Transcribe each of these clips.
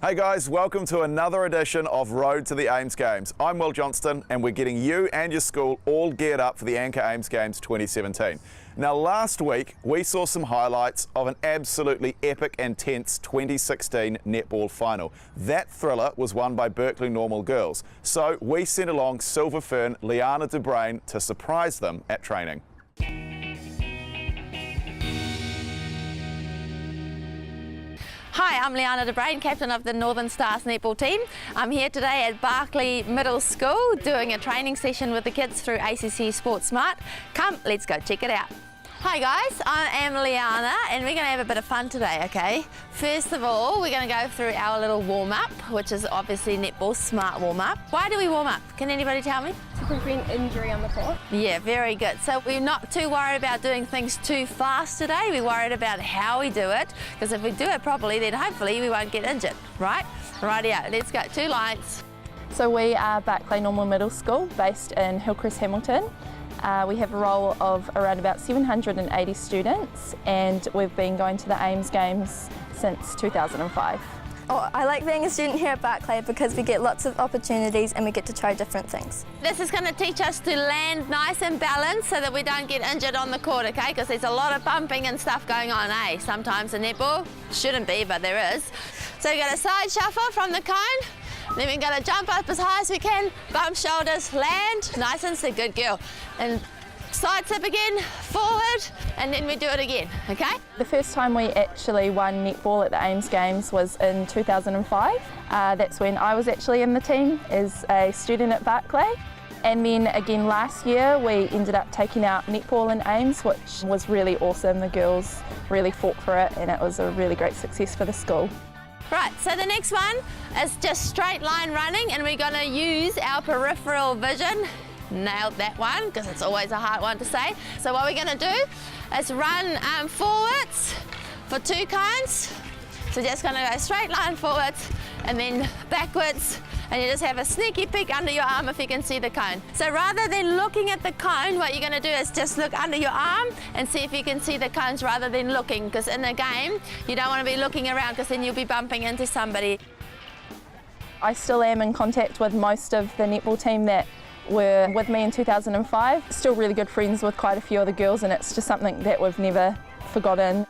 Hey guys, welcome to another edition of Road to the Ames Games. I'm Will Johnston and we're getting you and your school all geared up for the Anchor Ames Games 2017. Now last week we saw some highlights of an absolutely epic and tense 2016 netball final. That thriller was won by Berkeley Normal Girls, so we sent along Silver Fern Liana de Bruin to surprise them at training. Hi, I'm Liana de Bruin, captain of the Northern Stars netball team. I'm here today at Berkeley Middle School doing a training session with the kids through ACC Sports Smart. Come, let's go check it out. Hi guys, I am Liana and we're going to have a bit of fun today, okay? First of all, we're going to go through our little warm-up, which is obviously netball smart warm-up. Why do we warm up? Can anybody tell me? To prevent injury on the court. Yeah, very good. So we're not too worried about doing things too fast today. We're worried about how we do it, because if we do it properly, then hopefully we won't get injured, right? Rightio, let's go. 2 lines. So we are Berkeley Normal Middle School based in Hillcrest, Hamilton. We have a roll of around about 780 students and we've been going to the Ames Games since 2005. Oh, I like being a student here at Berkeley because we get lots of opportunities and we get to try different things. This is going to teach us to land nice and balanced so that we don't get injured on the court, okay? Because there's a lot of bumping and stuff going on, eh? Sometimes in netball, shouldn't be, but there is. So you're going to side shuffle from the cone. Then we're going to jump up as high as we can, bump shoulders, land, nice and slow, good girl. And side step again, forward, and then we do it again, okay? The first time we actually won netball at the Ames Games was in 2005. That's when I was actually in the team as a student at Berkeley. And then again last year we ended up taking out netball in Ames, which was really awesome. The girls really fought for it and it was a really great success for the school. Right, so the next one is just straight line running and we're going to use our peripheral vision. Nailed that one, because it's always a hard one to say. So what we're going to do is run forwards for 2 cones. So just going to go straight line forwards and then backwards, and you just have a sneaky peek under your arm if you can see the cone. So rather than looking at the cone, what you're going to do is just look under your arm and see if you can see the cones rather than looking, because in the game you don't want to be looking around because then you'll be bumping into somebody. I still am in contact with most of the netball team that were with me in 2005. Still really good friends with quite a few other girls and it's just something that we've never forgotten.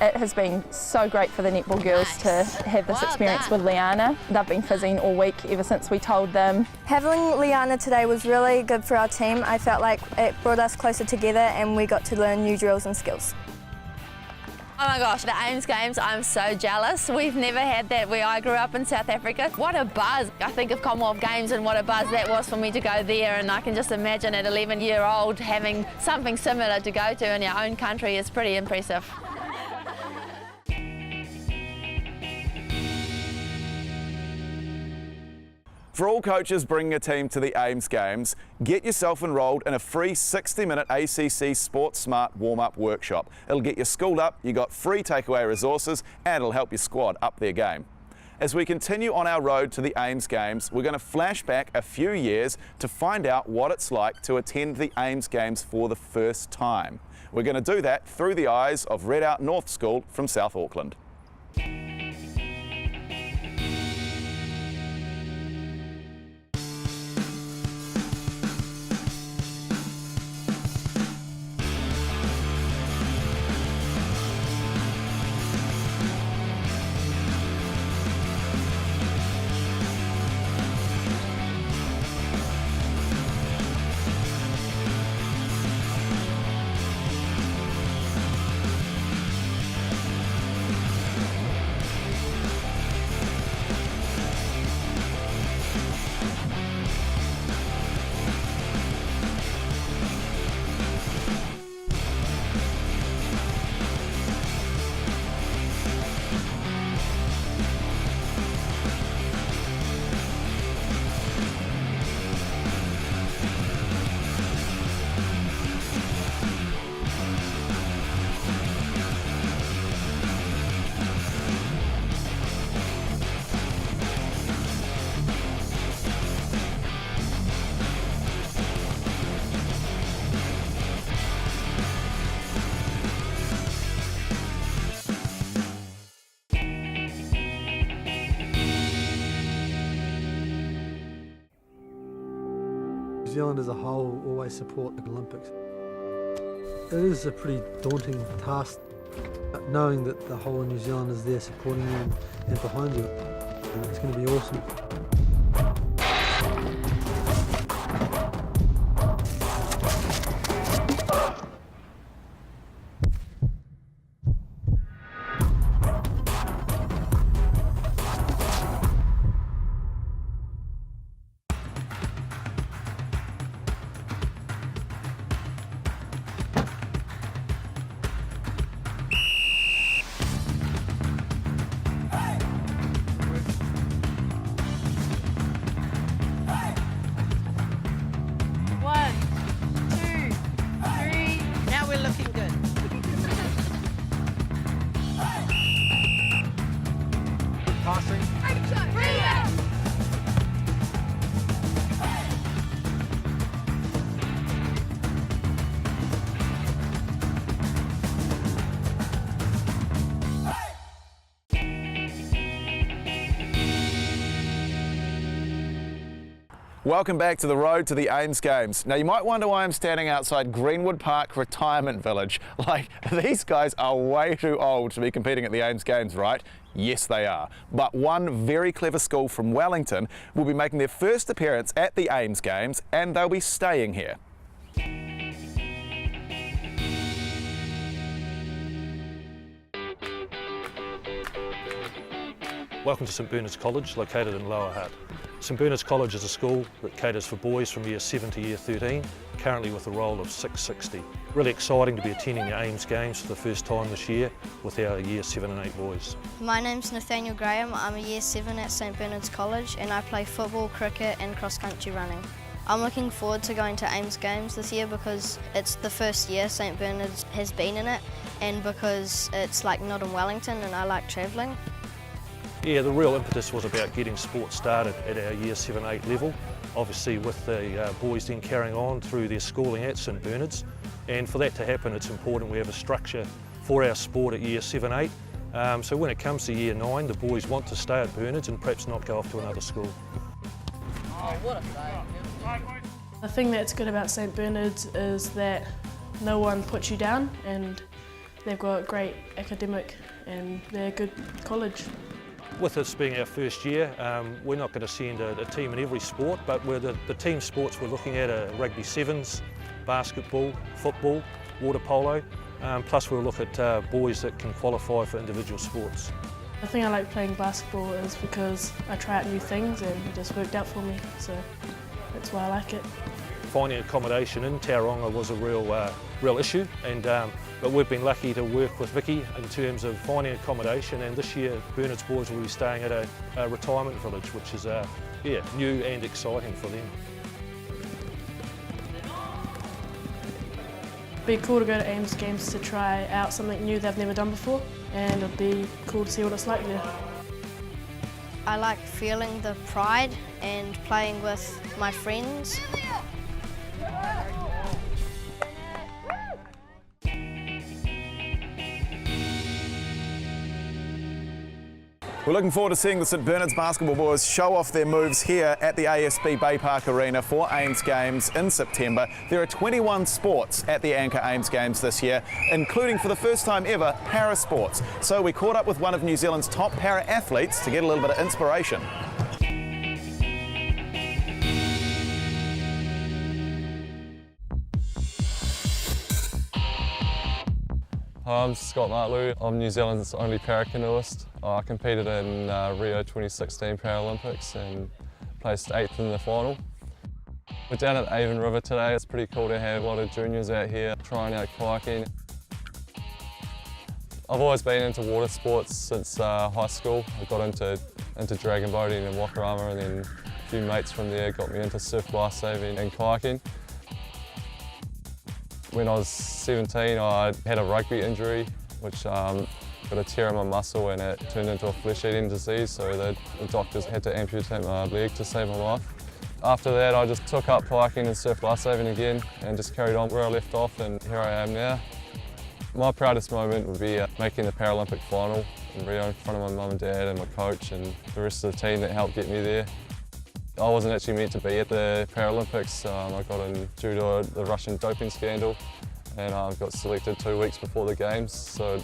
It has been so great for the netball girls to have this experience with Liana. They've been fizzing all week ever since we told them. Having Liana today was really good for our team. I felt like it brought us closer together and we got to learn new drills and skills. Oh my gosh, the Ames Games, I'm so jealous. We've never had that where I grew up in South Africa. What a buzz. I think of Commonwealth Games and what a buzz that was for me to go there, and I can just imagine at 11-year-old having something similar to go to in your own country is pretty impressive. For all coaches bringing a team to the Ames Games, get yourself enrolled in a free 60-minute ACC Sports Smart warm-up workshop. It'll get you schooled up, you got free takeaway resources, and it'll help your squad up their game. As we continue on our road to the Ames Games, we're going to flash back a few years to find out what it's like to attend the Ames Games for the first time. We're going to do that through the eyes of Redout North School from South Auckland. Zealand as a whole always support the Olympics. It is a pretty daunting task, knowing that the whole of New Zealand is there supporting you and behind you. And it's going to be awesome. Welcome back to the road to the Ames Games. Now you might wonder why I'm standing outside Greenwood Park Retirement Village. Like, these guys are way too old to be competing at the Ames Games, right? Yes, they are. But one very clever school from Wellington will be making their first appearance at the Ames Games, and they'll be staying here. Welcome to St Bernard's College, located in Lower Hutt. St Bernard's College is a school that caters for boys from year 7 to year 13, currently with a roll of 660. Really exciting to be attending the Ames Games for the first time this year with our year 7 and 8 boys. My name's Nathaniel Graham. I'm a year 7 at St Bernard's College and I play football, cricket and cross-country running. I'm looking forward to going to Ames Games this year because it's the first year St Bernard's has been in it, and because it's like not in Wellington and I like travelling. Yeah, the real impetus was about getting sport started at our year 7-8 level, obviously with the boys then carrying on through their schooling at St Bernard's, and for that to happen it's important we have a structure for our sport at year 7-8. So when it comes to year 9, the boys want to stay at Bernard's and perhaps not go off to another school. The thing that's good about St Bernard's is that no one puts you down, and they've got great academic and they're a good college. With this being our first year, we're not going to send a team in every sport, but the team sports we're looking at are rugby sevens, basketball, football, water polo, plus we'll look at boys that can qualify for individual sports. The thing I like playing basketball is because I try out new things and it just worked out for me, so that's why I like it. Finding accommodation in Tauranga was a real issue, but we've been lucky to work with Vicky in terms of finding accommodation, and this year Bernard's boys will be staying at a retirement village, which is new and exciting for them. It'd be cool to go to Ames Games to try out something new they've never done before, and it'd be cool to see what it's like there. I like feeling the pride and playing with my friends. We're looking forward to seeing the St Bernard's basketball boys show off their moves here at the ASB Bay Park Arena for Ames Games in September. There are 21 sports at the Anchor Ames Games this year, including for the first time ever para sports. So we caught up with one of New Zealand's top para athletes to get a little bit of inspiration. Hi, I'm Scott Martlew. I'm New Zealand's only para-canoeist. I competed in Rio 2016 Paralympics and placed 8th in the final. We're down at Avon River today. It's pretty cool to have a lot of juniors out here trying out kayaking. I've always been into water sports since high school. I got into dragon boating and Wakarama, and then a few mates from there got me into surf lifesaving and kayaking. When I was 17, I had a rugby injury, which got a tear in my muscle, and it turned into a flesh-eating disease, so the doctors had to amputate my leg to save my life. After that, I just took up kayaking and surf lifesaving again and just carried on where I left off, and here I am now. My proudest moment would be making the Paralympic final in Rio in front of my mum and dad and my coach and the rest of the team that helped get me there. I wasn't actually meant to be at the Paralympics. I got in due to the Russian doping scandal, and I got selected 2 weeks before the games. So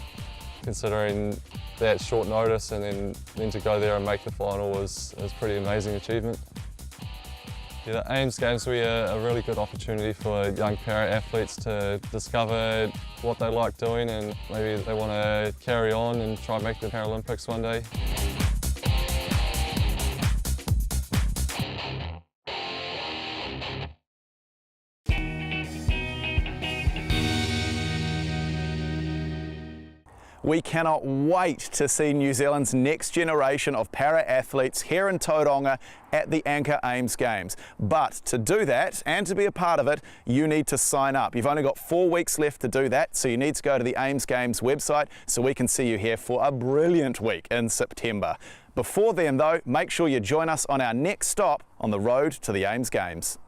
considering that short notice and then to go there and make the final was a pretty amazing achievement. Yeah, the AIMS Games will be a really good opportunity for young para-athletes to discover what they like doing, and maybe they want to carry on and try and make the Paralympics one day. We cannot wait to see New Zealand's next generation of para-athletes here in Tauranga at the Anchor AIMS Games. But to do that and to be a part of it, you need to sign up. You've only got 4 weeks left to do that, so you need to go to the AIMS Games website so we can see you here for a brilliant week in September. Before then though, make sure you join us on our next stop on the road to the AIMS Games.